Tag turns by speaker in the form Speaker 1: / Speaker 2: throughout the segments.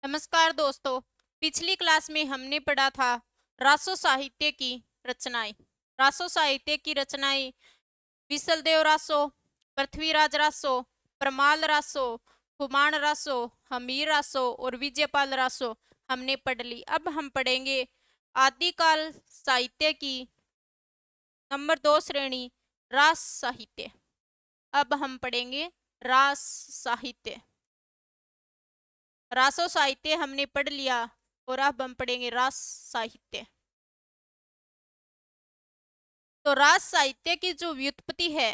Speaker 1: नमस्कार दोस्तों। पिछली क्लास में हमने पढ़ा था रासो साहित्य की रचनाएं। रासो साहित्य की रचनाएं विसलदेव रासो, पृथ्वीराज रासो, प्रमाल रासो, कुमाण रासो, हमीर रासो और विजयपाल रासो हमने पढ़ ली। अब हम पढ़ेंगे आदिकाल साहित्य की नंबर 2 श्रेणी रास साहित्य। अब हम पढ़ेंगे रास साहित्य। रासो साहित्य हमने पढ़ लिया और अब हम पढ़ेंगे रास साहित्य। तो रास साहित्य की जो व्युत्पत्ति है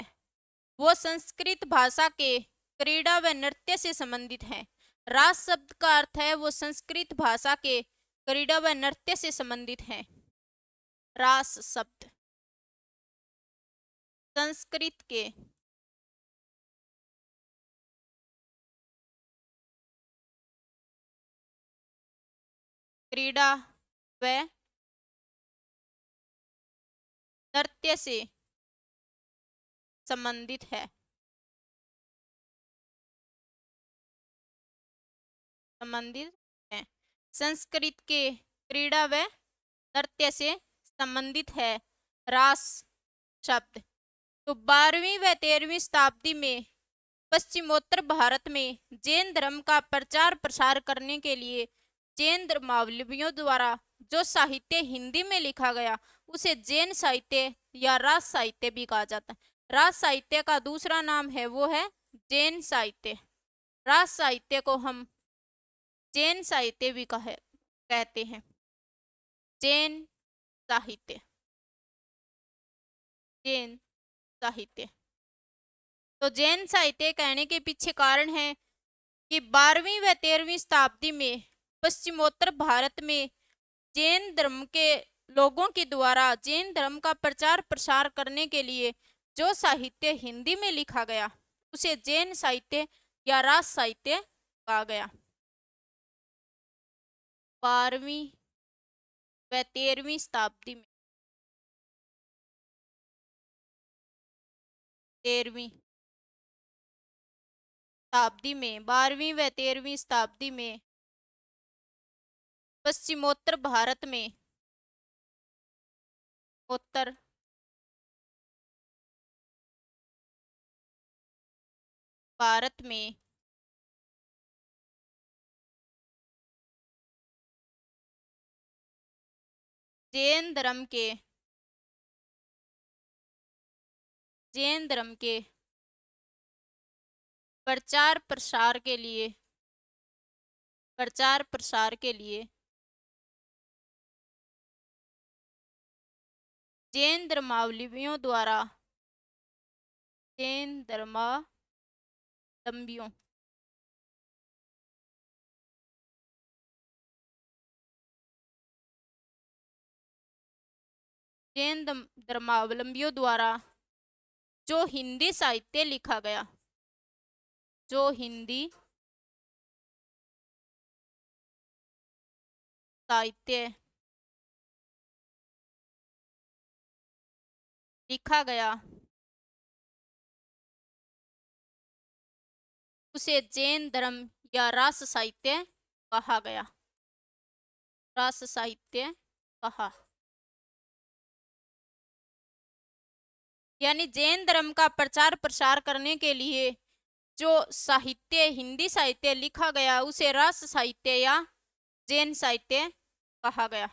Speaker 1: वो संस्कृत भाषा के क्रीड़ा व नृत्य से संबंधित है। रास शब्द का अर्थ है वो संस्कृत भाषा के क्रीड़ा व नृत्य से संबंधित है। रास शब्द संस्कृत के क्रीड़ा व नृत्य से संबंधित है। संबंधित है। संस्कृत के क्रीड़ा व नृत्य से संबंधित है रास शब्द। तो 12वीं व 13वीं शताब्दी में पश्चिमोत्तर भारत में जैन धर्म का प्रचार प्रसार करने के लिए जैन धर्मावलंबियों द्वारा जो साहित्य हिंदी में लिखा गया उसे जैन साहित्य या रास साहित्य भी कहा जाता है। रास साहित्य का दूसरा नाम है वो है जैन साहित्य। रास साहित्य को हम जैन साहित्य भी कहते हैं। जैन साहित्य, जैन साहित्य। तो जैन साहित्य कहने के पीछे कारण है कि 12वीं व 13वीं शताब्दी में पश्चिमोत्तर भारत में जैन धर्म के लोगों के द्वारा जैन धर्म का प्रचार प्रसार करने के लिए जो साहित्य हिंदी में लिखा गया उसे जैन साहित्य या रास साहित्य कहा गया। 12वीं व 13वीं शताब्दी में 13वीं शताब्दी में 12वीं व 13वीं शताब्दी में पश्चिमोत्तर भारत में उत्तर भारत में जैन धर्म के प्रचार प्रसार के लिए जैन धर्मावलंबियों द्वारा जैन धर्मावलंबियों जैन धर्मावलंबियों द्वारा जो हिंदी साहित्य लिखा गया, जो हिंदी साहित्य लिखा गया उसे जैन धर्म या रास साहित्य कहा गया। रास साहित्य कहा, यानी जैन धर्म का प्रचार प्रसार करने के लिए जो साहित्य हिंदी साहित्य लिखा गया उसे रास साहित्य या जैन साहित्य कहा गया।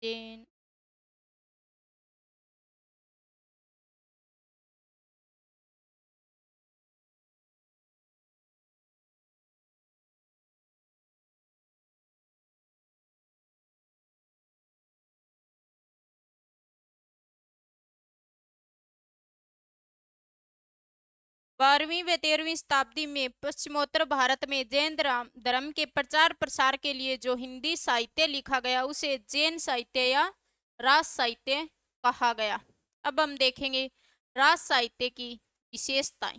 Speaker 1: जैन 12वीं व 13वीं शताब्दी में पश्चिमोत्तर भारत में जैन धर्म के प्रचार प्रसार के लिए जो हिंदी साहित्य लिखा गया उसे जैन साहित्य या रास साहित्य कहा गया। अब हम देखेंगे रास साहित्य की विशेषताएं।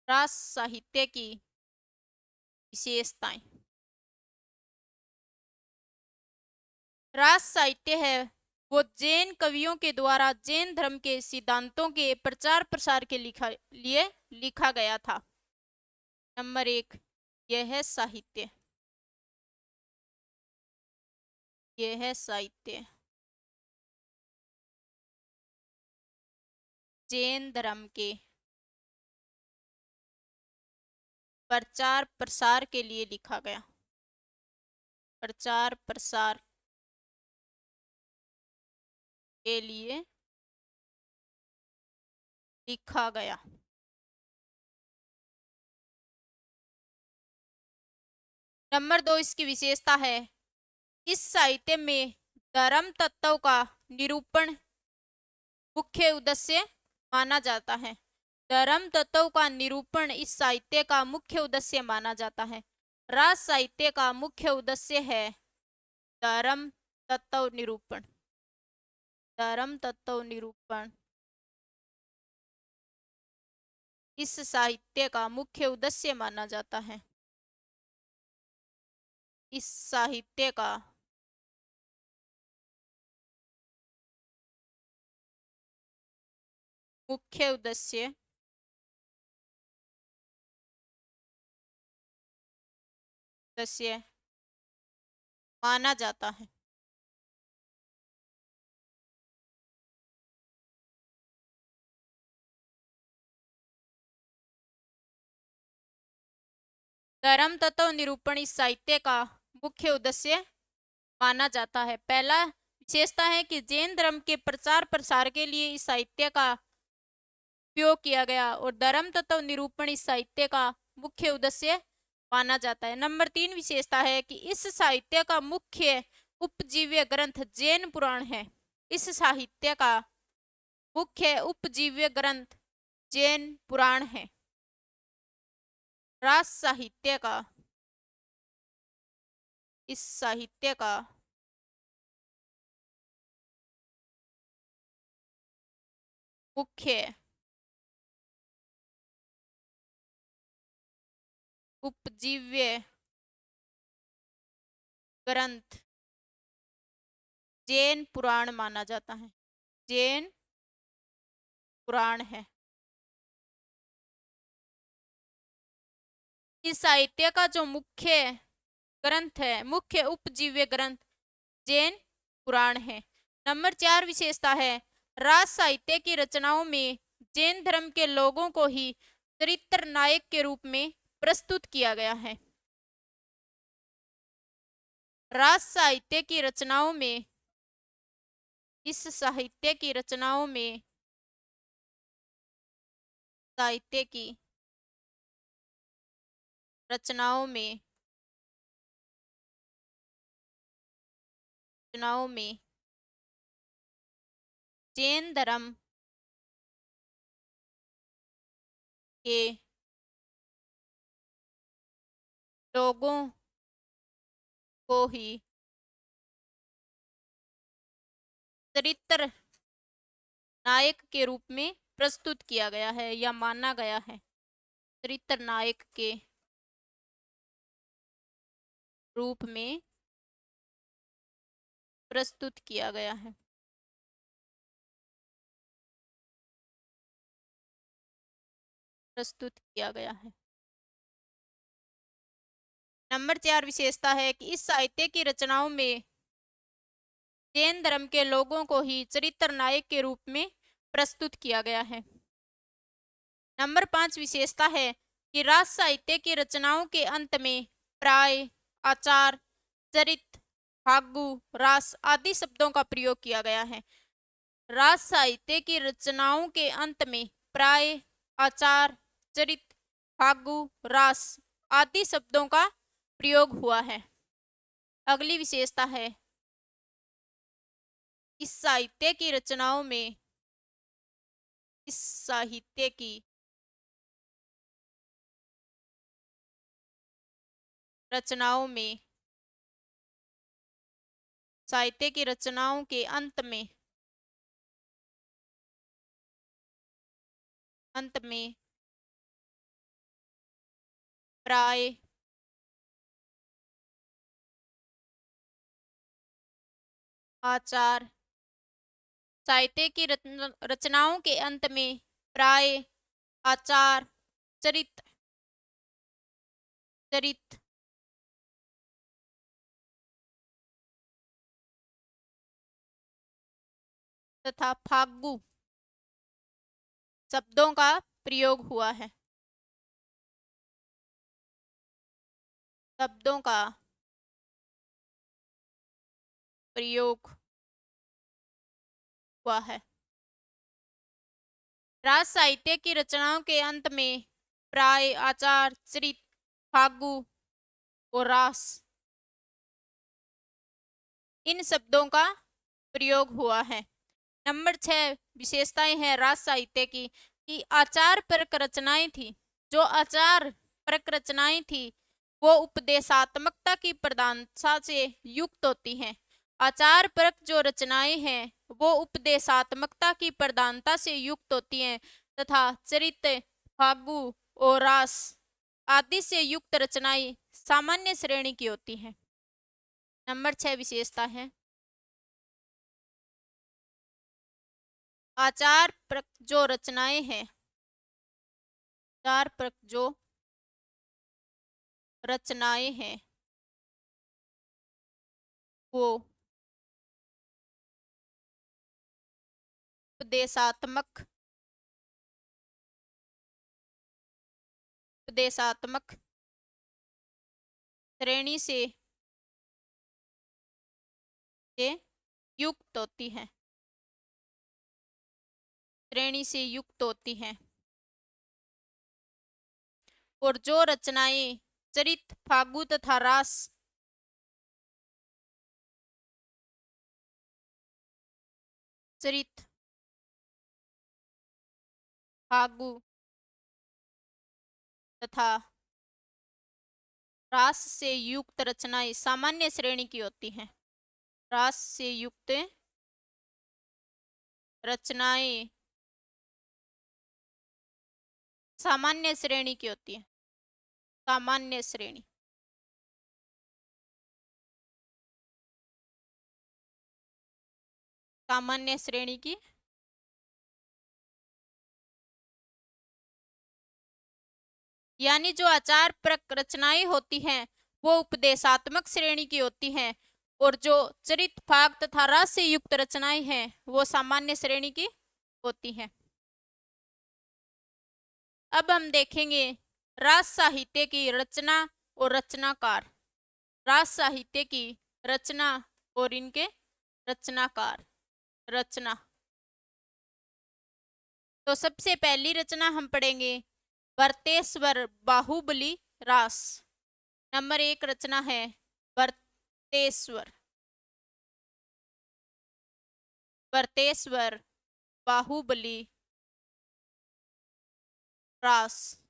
Speaker 1: रास साहित्य की विशेषताएं रास साहित्य है वो जैन कवियों के द्वारा जैन धर्म के सिद्धांतों के प्रचार प्रसार के लिए लिखा गया था। नंबर 1, यह है साहित्य। यह है साहित्य जैन धर्म के प्रचार प्रसार के लिए लिखा गया। प्रचार प्रसार के लिए लिखा गया। नंबर 2, इसकी विशेषता है इस साहित्य में धर्म तत्व का निरूपण मुख्य उद्देश्य माना जाता है। धर्म तत्व का निरूपण इस साहित्य का मुख्य उद्देश्य माना जाता है। रास साहित्य का मुख्य उद्देश्य है धर्म तत्व निरूपण। धर्म तत्व निरूपण इस साहित्य का मुख्य उद्देश्य माना जाता है। इस साहित्य का मुख्य उद्देश्य माना जाता है। धर्म तत्व निरूपण इस साहित्य का मुख्य उद्देश्य माना जाता है। पहला विशेषता है कि जैन धर्म के प्रचार प्रसार के लिए इस साहित्य का उपयोग किया गया और धर्म तत्व निरूपण इस साहित्य का मुख्य उद्देश्य माना जाता है। नंबर 3 विशेषता है कि इस साहित्य का मुख्य उपजीव्य ग्रंथ जैन पुराण है। इस साहित्य का मुख्य उपजीव्य ग्रंथ जैन पुराण है। रास साहित्य का इस साहित्य का मुख्य उपजीव्य ग्रंथ जैन पुराण माना जाता है। जैन पुराण है। इस साहित्य का जो मुख्य ग्रंथ है, मुख्य उपजीव्य ग्रंथ जैन पुराण है। नंबर 4 विशेषता है रास साहित्य की रचनाओं में जैन धर्म के लोगों को ही चरित्र नायक के रूप में प्रस्तुत किया गया है। रास साहित्य की रचनाओं में इस साहित्य की रचनाओं में साहित्य की रचनाओं में जैन धर्म के लोगों को ही चरित्र नायक के रूप में प्रस्तुत किया गया है या माना गया है। चरित्र नायक के रूप में प्रस्तुत किया गया है। प्रस्तुत किया गया है। नंबर 4 विशेषता है कि इस साहित्य की रचनाओं में जैन धर्म के लोगों को ही चरित्र नायक के रूप में प्रस्तुत किया गया है। नंबर 5 विशेषता है कि रास साहित्य की रचनाओं के अंत में प्राय, आचार, चरित, फागु, रास आदि शब्दों का प्रयोग किया गया है। रास साहित्य की रचनाओं के अंत में प्राय, आचार, चरित, फागु, रास आदि शब्दों का प्रयोग हुआ है। अगली विशेषता है इस साहित्य की रचनाओं में इस साहित्य की रचनाओं में साहित्य की रचनाओं के अंत में प्राय, आचार। साहित्य की रचनाओं के अंत में प्राय आचार, चरित चरित तथा फागु शब्दों का प्रयोग हुआ है। शब्दों का प्रयोग हुआ है। राज साहित्य की रचनाओं के अंत में प्राय आचार, चरित, फागु और रास इन शब्दों का प्रयोग हुआ है। नंबर 6 विशेषताएं हैं राज साहित्य की कि आचार परक रचनाएं थी। जो आचार परक रचनाएं थी वो उपदेशात्मकता की प्रधानता से युक्त होती हैं। आचार परक जो रचनाएं हैं वो उपदेशात्मकता की प्रधानता से युक्त होती हैं तथा चरित्र, फागु और रास आदि से युक्त रचनाएं सामान्य श्रेणी की होती हैं। नंबर 6 विशेषता है आचार परक जो रचनाएं हैं, आचार परक जो रचनाएं हैं वो उपदेशात्मक श्रेणी से युक्त होती है। श्रेणी से युक्त होती हैं और जो रचनाएं चरित, फागु तथा रास चरित, फागु तथा रास से युक्त रचनाएं सामान्य श्रेणी की होती हैं। रास से युक्त रचनाएं सामान्य श्रेणी की होती है। सामान्य श्रेणी सामान्य श्रेणी की यानी जो आचार परक रचनाएं होती हैं वो उपदेशात्मक श्रेणी की होती हैं और जो चरित, फाग तथा रस से युक्त रचनाएं हैं वो सामान्य श्रेणी की होती हैं। अब हम देखेंगे राज साहित्य की रचना और रचनाकार। राज साहित्य की रचना और इनके रचनाकार। रचना तो सबसे पहली रचना हम पढ़ेंगे वर्तेश्वर बाहुबली रास। नंबर 1 रचना है वर्तेश्वर वर्तेश्वर बाहुबली रास।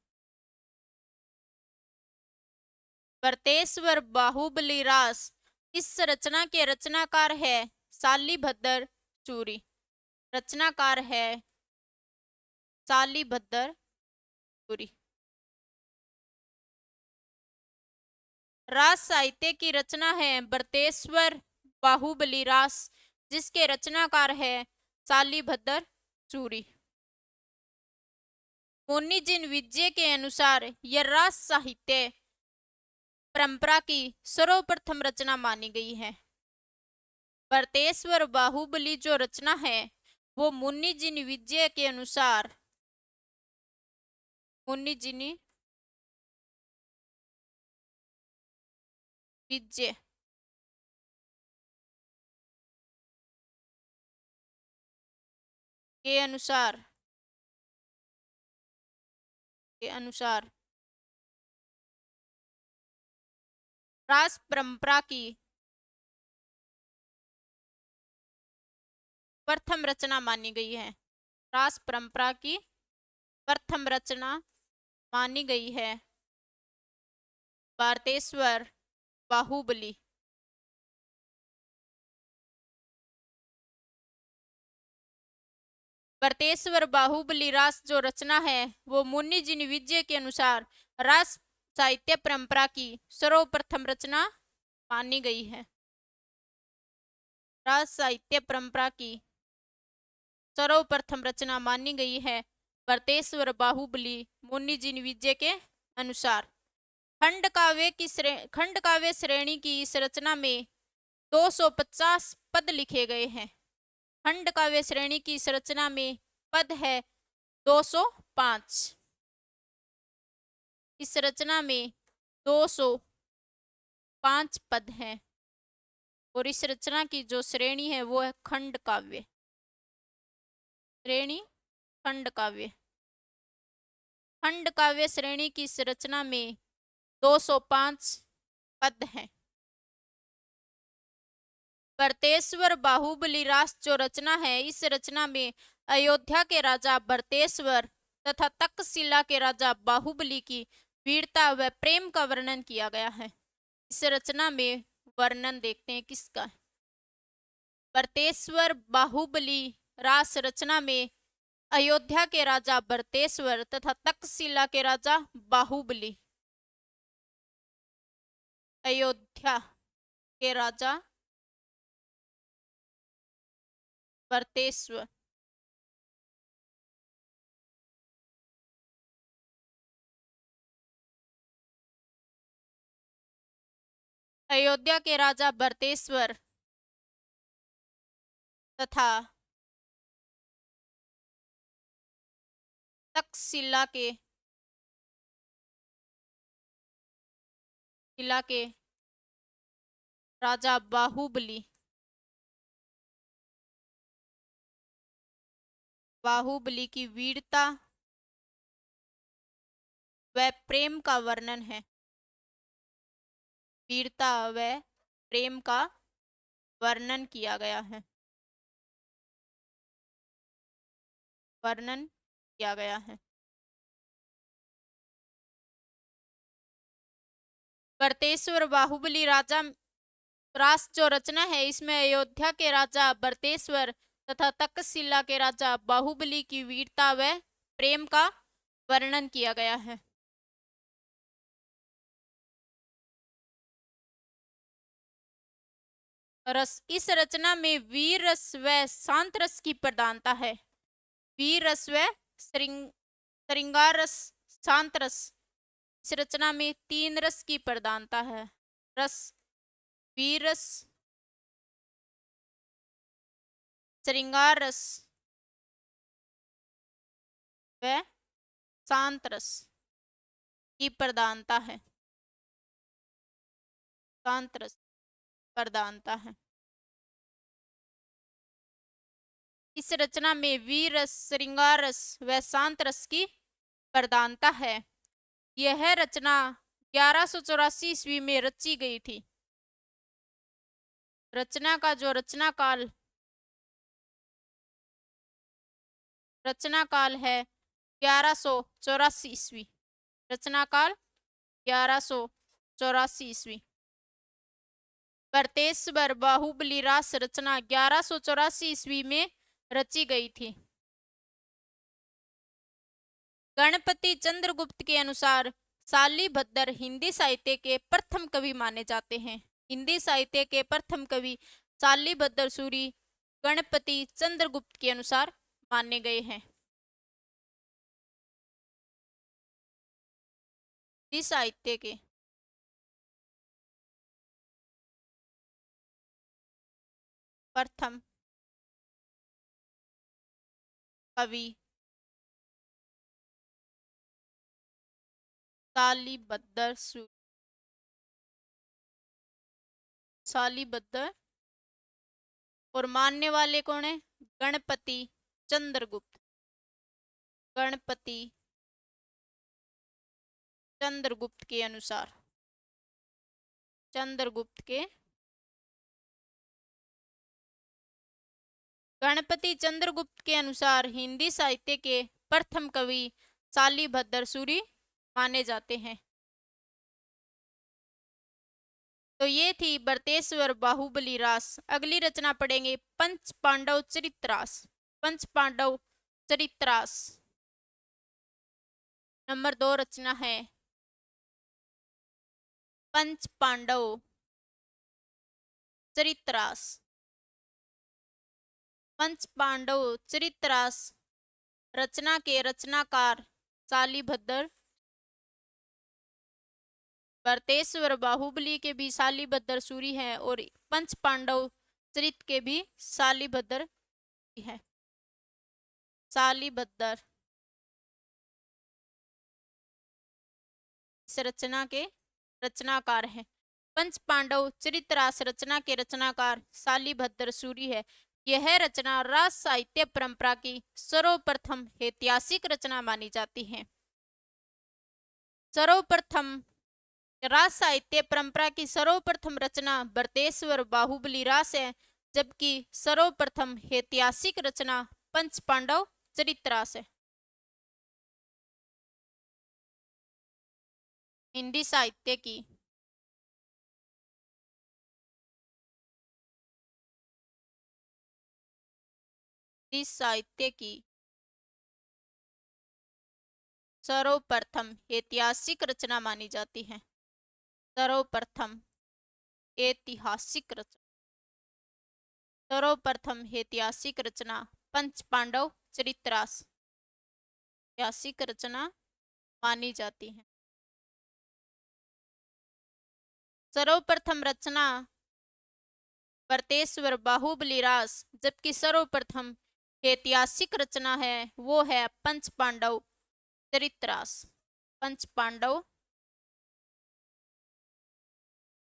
Speaker 1: वर्तेश्वर बाहुबली रास इस रचना के रचनाकार है शालीभद्र चूरी। रचनाकार है शालीभद्र चूरी। रास साहित्य की रचना है वर्तेश्वर बाहुबली रास जिसके रचनाकार है शालीभद्र चूरी। मुनिजिन विजय के अनुसार यह रास साहित्य परंपरा की सर्वप्रथम रचना मानी गई है। वर्तेश्वर बाहुबली जो रचना है वो मुनिजिन विजय के अनुसार मुनिजिन विजय के अनुसार रास परंपरा की प्रथम रचना मानी गई है। रास परंपरा की प्रथम रचना मानी गई है वर्तेश्वर बाहुबली। वर्तेश्वर बाहुबली रास जो रचना है वो मुनिजिन विजय के अनुसार रास साहित्य परंपरा की सर्वप्रथम रचना मानी गई है। रास साहित्य परंपरा की सर्वप्रथम रचना मानी गई है भरतेश्वर बाहुबली मुनि जिनविजय के अनुसार। खंड काव्य श्रेणी की इस रचना में 250 पद लिखे गए हैं। खंड काव्य श्रेणी की इस रचना में पद है 205। इस रचना में 205 पद हैं और इस रचना की जो श्रेणी है वो है खंड काव्य श्रेणी। खंड काव्य खंड काव्य श्रेणी की इस रचना में 205 पद हैं। भरतेश्वर बाहुबली रास जो रचना है, इस रचना में अयोध्या के राजा भरतेश्वर तथा तक्षशिला के राजा बाहुबली की वीरता व प्रेम का वर्णन किया गया है। इस रचना में वर्णन देखते हैं किसका। भरतेश्वर बाहुबली रास रचना में अयोध्या के राजा भरतेश्वर तथा तक्षशिला के राजा बाहुबली। अयोध्या के राजा भरतेश्वर अयोध्या के राजा भरतेश्वर तथा तक्षशिला के राजा बाहुबली की वीरता व प्रेम का वर्णन है। वीरता व प्रेम का वर्णन किया गया है। वर्णन किया गया है। भरतेश्वर बाहुबली रास जो रचना है, इसमें अयोध्या के राजा भरतेश्वर तथा तक्षशिला के राजा बाहुबली की वीरता व प्रेम का वर्णन किया गया है। रस इस रचना में वीर रस व शांत रस की प्रधानता है। वीर रस व श्रृंगार रस, शांत रस। इस रचना में 3 रस की प्रधानता है। रस वीर रस, श्रृंगार रस व शांत रस की प्रधानता है। शांत रस प्रधानता है। इस रचना में वीर रस, श्रृंगार रस व शांत रस की प्रधानता है। यह रचना 1184 ईस्वी में रची गई थी। रचना का जो रचना काल है 1184 ईस्वी। रचना काल 1184 ईस्वी। भरतेश्वर बाहुबली रास रचना 1184 ईस्वी में रची गई थी। गणपति चंद्रगुप्त के अनुसार शालीभद्र हिंदी साहित्य के प्रथम कवि माने जाते हैं। हिंदी साहित्य के प्रथम कवि शालीभद्र सूरी गणपति चंद्रगुप्त के अनुसार माने गए हैं। हिंदी साहित्य के प्रथम कवि शालीभद्र और मानने वाले कौन है? गणपति चंद्रगुप्त। गणपति चंद्रगुप्त के अनुसार, गणपति चंद्रगुप्त के अनुसार हिंदी साहित्य के प्रथम कवि शालीभद्र सूरी माने जाते हैं। तो ये थी भरतेश्वर बाहुबली रास। अगली रचना पढ़ेंगे पंच पांडव चरित्रास। पंच पांडव चरित्रास नंबर 2 रचना है पंच पांडव चरित्रास। पंच पांडव चरितरास रचना के रचनाकार शालीभद्र। भरतेश्वर बाहुबली के भी शालीभद्र सूरी है और पंच पांडव चरित के भी शालीभद्र है। शालीभद्र इस रचना के रचनाकार है। पंच पांडव चरितरास रचना के रचनाकार शालीभद्र सूरी है। यह रचना राज साहित्य परंपरा की सर्वप्रथम ऐतिहासिक रचना मानी जाती है। सर्वप्रथम राज साहित्य परंपरा की सर्वप्रथम रचना भरतेश्वर बाहुबली रास है, जबकि सर्वप्रथम ऐतिहासिक रचना पंच पांडव चरितरास है। हिंदी साहित्य की साहित्य की सर्वप्रथम ऐतिहासिक रचना मानी जाती है। सर्वप्रथम ऐतिहासिक रचना, सर्वप्रथम ऐतिहासिक रचना पंच पांडव चरितरास ऐतिहासिक रचना मानी जाती है। सर्वप्रथम रचना भरतेश्वर बाहुबली रास, जबकि सर्वप्रथम ऐतिहासिक रचना है वो है पंच पांडव चरितरास। पंच पांडव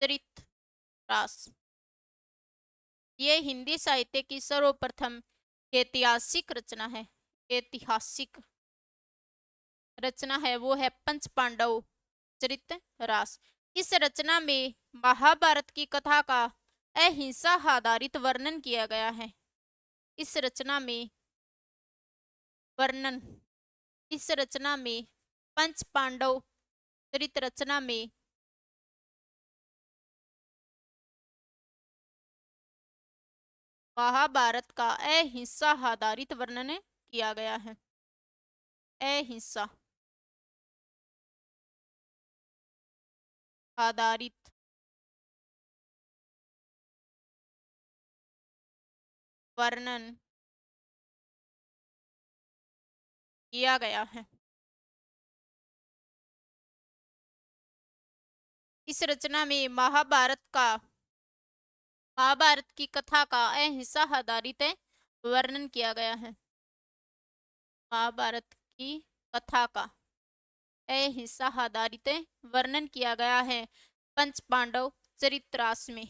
Speaker 1: चरितरास ये हिंदी साहित्य की सर्वप्रथम ऐतिहासिक रचना है। ऐतिहासिक रचना है वो है पंच पांडव चरितरास। इस रचना में महाभारत की कथा का अहिंसा आधारित वर्णन किया गया है। इस रचना में वर्णन, इस रचना में पंच पांडव चरित रचना में महाभारत का अहिंसा आधारित वर्णन किया गया है। अहिंसा आधारित वर्णन किया गया है। इस रचना में महाभारत की कथा का अहिंसा आधारित वर्णन किया गया है। महाभारत की कथा का अहिंसा आधारित वर्णन किया गया है पंच पांडव चरितरास में।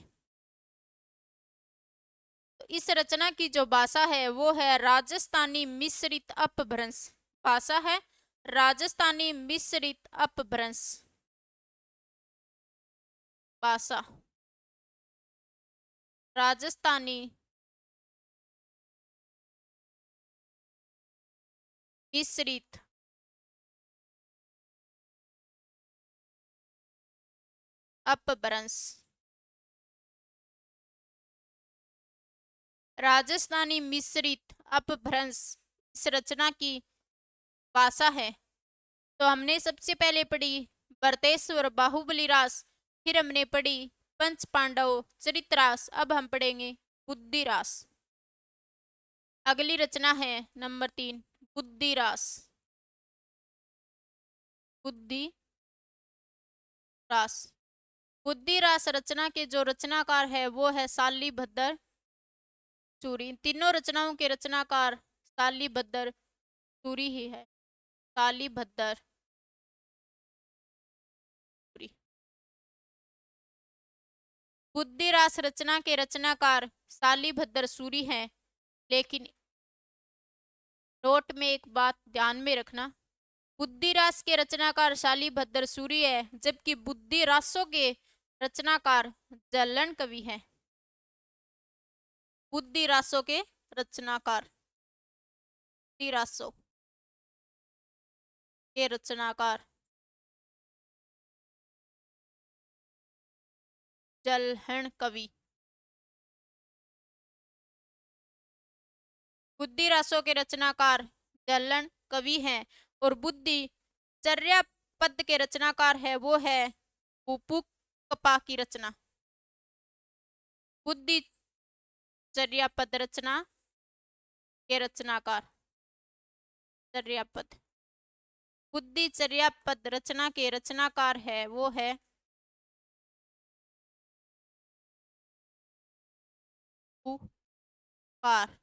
Speaker 1: तो इस रचना की जो भाषा है वो है राजस्थानी मिश्रित अपभ्रंश। भाषा है राजस्थानी मिश्रित अपभ्रंश। भाषा राजस्थानी मिश्रित अपभ्रंश। राजस्थानी मिश्रित अपभ्रंश इस रचना की भाषा है। तो हमने सबसे पहले पढ़ी भरतेश्वर बाहुबली रास, फिर हमने पढ़ी पंच पांडव चरितरास, अब हम पढ़ेंगे बुद्धिरास। अगली रचना है नंबर 3 बुद्धिरास। बुद्धिरास। बुद्धिरास रचना के जो रचनाकार है वो है शालीभद्र सूरी। तीनों रचनाओं के रचनाकार शालीभद्र सूरी ही है। शालीभद्र सूरी। बुद्धिरास रचना के रचनाकार शालीभद्र सूरी हैं, लेकिन नोट में एक बात ध्यान में रखना, बुद्धिरास के रचनाकार शालीभद्र सूरी है, जबकि बुद्धिरासों के रचनाकार जल्लन कवि हैं। बुद्धिरासों के रचनाकार, बुद्धिरासों के रचनाकार जल्हण कवि। बुद्धिरासों के रचनाकार जल्हण कवि हैं और बुद्धि चर्या पद के रचनाकार है वो है उपुकपा की रचना। बुद्धि चर्या पद रचना के रचनाकार। चर्यापद। बुद्धि चर्यापद रचना के रचनाकार है वो है कार।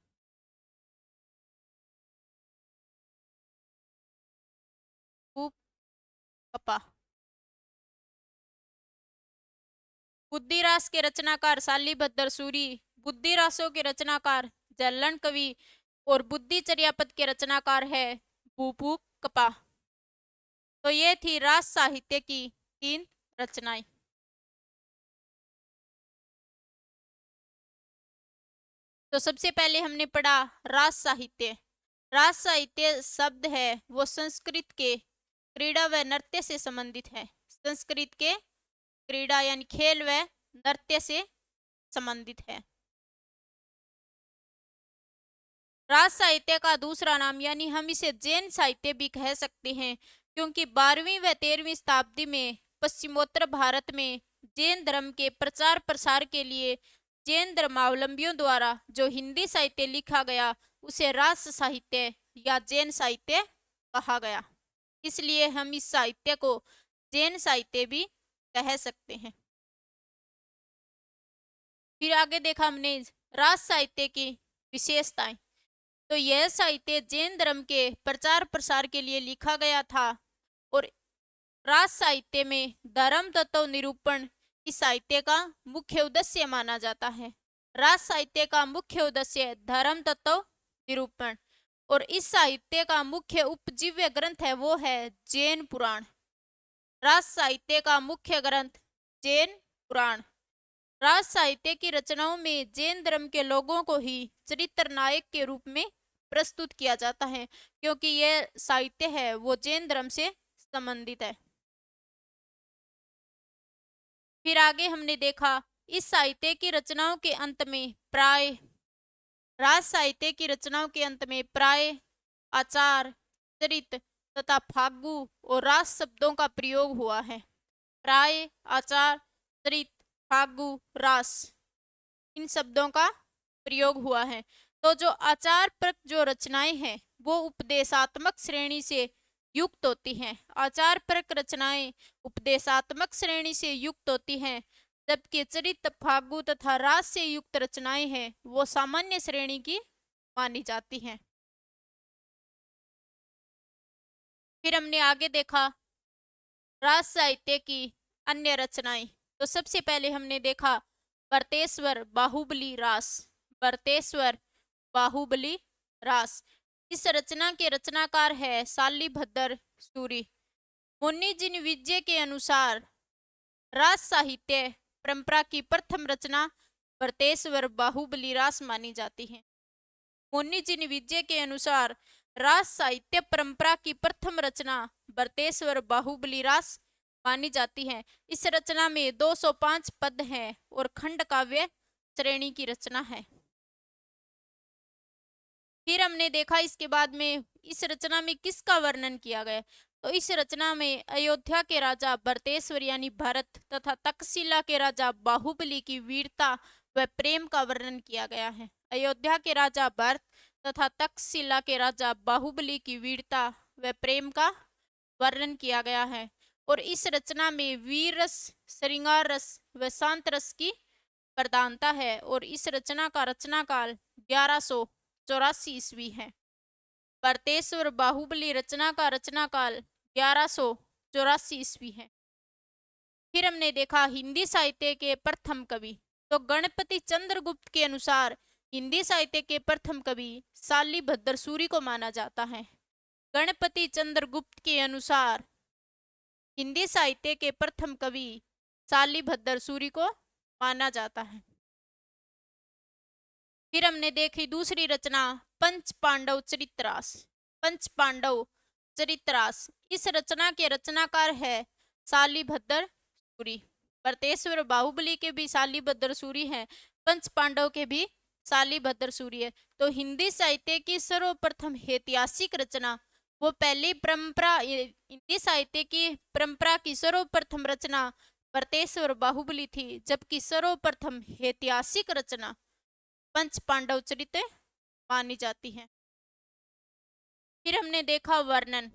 Speaker 1: कपा। बुद्धिरास के रचनाकार शालिभद्र सूरी, बुद्धिरासों के रचनाकार जल्लन कवि और बुद्धि चर्यापद के रचनाकार है भूपू कपा। तो ये थी रास साहित्य की 3 रचनाएं। तो सबसे पहले हमने पढ़ा रास साहित्य। रास साहित्य शब्द है वो संस्कृत के क्रीड़ा व नृत्य से संबंधित है। संस्कृत के क्रीड़ा यानी खेल व नृत्य से संबंधित है। रास साहित्य का दूसरा नाम यानी हम इसे जैन साहित्य भी कह सकते हैं, क्योंकि 12वीं व 13वीं शताब्दी में पश्चिमोत्तर भारत में जैन धर्म के प्रचार प्रसार के लिए जैन धर्मावलंबियों द्वारा जो हिंदी साहित्य लिखा गया उसे रास साहित्य या जैन साहित्य कहा गया। इसलिए हम इस साहित्य को जैन साहित्य भी कह सकते हैं। फिर आगे देखा हमने रास साहित्य की विशेषताएं। तो यह साहित्य जैन धर्म के प्रचार प्रसार के लिए लिखा गया था और रास साहित्य में धर्म तत्व निरूपण इस साहित्य का मुख्य उद्देश्य माना जाता है। रास साहित्य का मुख्य उद्देश्य धर्म तत्व निरूपण और इस साहित्य का मुख्य उपजीव्य ग्रंथ है वो है जैन पुराण। रास साहित्य का मुख्य ग्रंथ जैन पुराण। रास साहित्य की रचनाओं में जैन धर्म के लोगों को ही चरित्र नायक के रूप में प्रस्तुत किया जाता है, क्योंकि यह साहित्य है वो जैन धर्म से संबंधित है। फिर आगे हमने देखा इस साहित्य की रचनाओं के अंत में प्राय रास साहित्य की रचनाओं के अंत में प्राय आचार, चरित तथा फागु और रास शब्दों का प्रयोग हुआ है। प्राय, आचार, चरित, फागु, रास इन शब्दों का प्रयोग हुआ है। तो जो आचार पर जो रचनाएं हैं वो उपदेशात्मक श्रेणी से युक्त होती हैं। आचार परक रचनाएं उपदेशात्मक श्रेणी से युक्त होती हैं, जबकि चरित, फागु तथा रास से युक्त रचनाएं हैं वो सामान्य श्रेणी की मानी जाती हैं। फिर हमने आगे देखा रास साहित्य की अन्य रचनाएं। तो सबसे पहले हमने देखा बरतेश्वर बाहुबली रास। बरतेश्वर बाहुबली रास इस रचना के रचनाकार है शालिभद्र सूरी। मुनि जिन विजय के अनुसार रास साहित्य परंपरा की प्रथम रचना बरतेश्वर बाहुबली रास मानी जाती है। मुनि जिन विजय के अनुसार रास साहित्य परंपरा की प्रथम रचना बरतेश्वर बाहुबली रास मानी जाती है। इस रचना में 205 पद हैं और खंड काव्य श्रेणी की रचना है। फिर हमने देखा इसके बाद में इस रचना में किसका वर्णन किया गया। तो इस रचना में अयोध्या के राजा बरतेश्वर यानी भरत तथा तक्षशिला के राजा बाहुबली की वीरता व प्रेम का वर्णन किया गया है। अयोध्या के राजा भरत तथा तक्षशिला के राजा बाहुबली की वीरता व प्रेम का वर्णन किया गया है। और इस रचना में वीर रस, श्रृंगार रस व शांत रस की प्रधानता है और इस रचना का रचनाकाल 1184 ईस्वी है। बरतेश्वर बाहुबली रचना का रचनाकाल 1184 ईस्वी है। फिर हमने देखा हिंदी साहित्य के प्रथम कवि। तो गणपति चंद्रगुप्त के अनुसार हिंदी साहित्य के प्रथम कवि शालिभद्र सूरी को माना जाता है। गणपति चंद्रगुप्त के अनुसार हिंदी साहित्य के प्रथम कवि शालिभद्र सूरी को माना जाता है। फिर हमने देखी दूसरी रचना पंच पांडव चरितरास। पंच पांडव चरितरास इस रचना के रचनाकार है शालिभद्र सूरी। बरतेश्वर बाहुबली के भी शालिभद्र सूरी हैं, पंच पांडव के भी शालिभद्र सूरी है। तो हिंदी साहित्य की सर्वप्रथम ऐतिहासिक रचना वो पहली परंपरा हिंदी साहित्य की परंपरा की सर्वप्रथम रचना बरतेश्वर बाहुबली थी, जबकि सर्वप्रथम ऐतिहासिक रचना पंच पांडव चरित मानी जाती है। फिर हमने देखा वर्णन।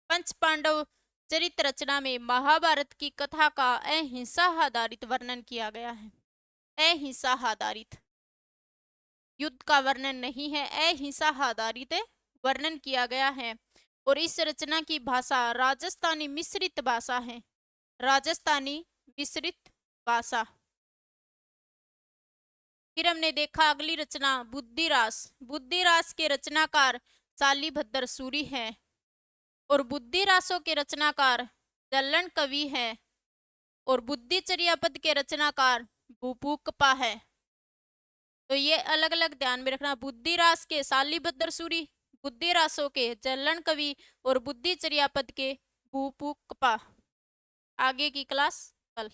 Speaker 1: पंच पांडव चरित्र रचना में महाभारत की कथा का अहिंसा आधारित वर्णन किया गया है। अहिंसा आधारित, युद्ध का वर्णन नहीं है, अहिंसा आधारित वर्णन किया गया है। और इस रचना की भाषा राजस्थानी मिश्रित भाषा है। राजस्थानी मिश्रित भाषा। फिर हमने देखा अगली रचना बुद्धिरास। बुद्धिरास के रचनाकार शालिभद्र सूरी है और बुद्धिरासों के रचनाकार जल्लन कवि है और बुद्धिचर्या पद के रचनाकार भूपूकपा है। तो ये अलग अलग ध्यान में रखना, बुद्धिरास के शालिभद्र सूरी, बुद्धिरासों के जल्लन कवि और बुद्धिचर्या पद के भूपूकपा। आगे की क्लास कल।